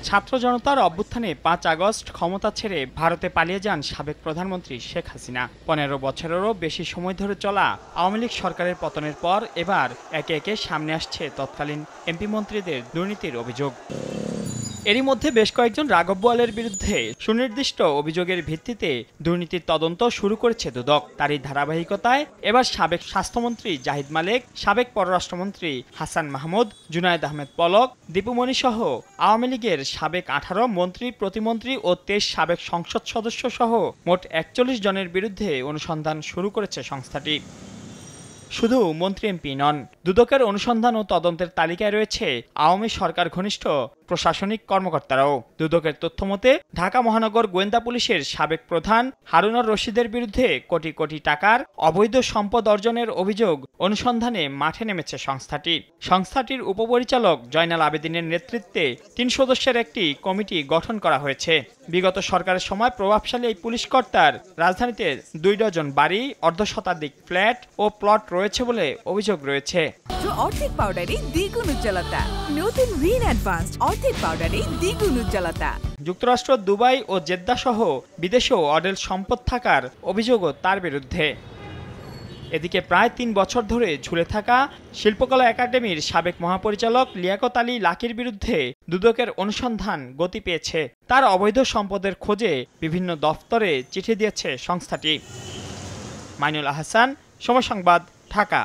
ছাত্র জনতার অভ্যুত্থানে ৫ আগস্ট ক্ষমতা ছেড়ে ভারতে পালিয়ে যান সাবেক প্রধানমন্ত্রী শেখ হাসিনা। ১৫ বছরেরও বেশি সময় ধরে চলা আওয়ামী লীগ সরকারের পতনের পর এবার একে একে সামনে আসছে তৎকালীন এমপি মন্ত্রীদের দুর্নীতির অভিযোগ। এরই মধ্যে বেশ কয়েকজন রাঘব বোয়ালের বিরুদ্ধে সুনির্দিষ্ট অভিযোগের ভিত্তিতে দুর্নীতির তদন্ত শুরু করেছে দুদক। তারই ধারাবাহিকতায় এবার সাবেক স্বাস্থ্যমন্ত্রী জাহিদ মালেক, সাবেক পররাষ্ট্রমন্ত্রী হাসান মাহমুদ, জুনায়েদ আহমেদ পলক, দীপুমণি সহ আওয়ামী লীগের সাবেক ১৮ মন্ত্রী, প্রতিমন্ত্রী ও ২৩ সাবেক সংসদ সদস্য সহ মোট ৪১ জনের বিরুদ্ধে অনুসন্ধান শুরু করেছে সংস্থাটি। শুধু মন্ত্রী এমপি নন, দুদকের অনুসন্ধান ও তদন্তের তালিকায় রয়েছে আওয়ামী সরকার ঘনিষ্ঠ প্রশাসনিক কর্মকর্তারাও। দুদকের তথ্যমতে ঢাকা মহানগর গোয়েন্দা পুলিশের সাবেক প্রধান হারুনুর রশিদের বিরুদ্ধে কোটি কোটি টাকার অবৈধ সম্পদ অর্জনের অভিযোগ অনুসন্ধানে মাঠে নেমেছে সংস্থাটি। সংস্থাটির উপপরিচালক জয়নাল আবেদিনের নেতৃত্বে ৩ সদস্যের একটি কমিটি গঠন করা হয়েছে। বিগত সরকারের সময় প্রভাবশালী এই পুলিশ কর্তার রাজধানীতে ২ ডজন বাড়ি, অর্ধশতাধিক ফ্ল্যাট ও প্লট রয়েছে বলে অভিযোগ রয়েছে। অর্ধেক পাউডারে দ্বিগুণ উজ্জ্বলতা, নতুন রিন অ্যাডভান্সড অর্ধেক পাউডারে দ্বিগুণ উজ্জ্বলতা। যুক্তরাষ্ট্র, দুবাই ও জেদ্দা সহ বিদেশেও অঢেল সম্পদ থাকার অভিযোগও তার বিরুদ্ধে। এদিকে প্রায় ৩ বছর ধরে ঝুলে থাকা শিল্পকলা একাডেমির সাবেক মহাপরিচালক লিয়াকত আলী লাকীর বিরুদ্ধে দুদকের অনুসন্ধান গতি পেয়েছে। তার অবৈধ সম্পদের খোঁজে বিভিন্ন দফতরে চিঠি দিয়েছে সংস্থাটি। মাইনুল আহসান, সময় সংবাদ, ঢাকা।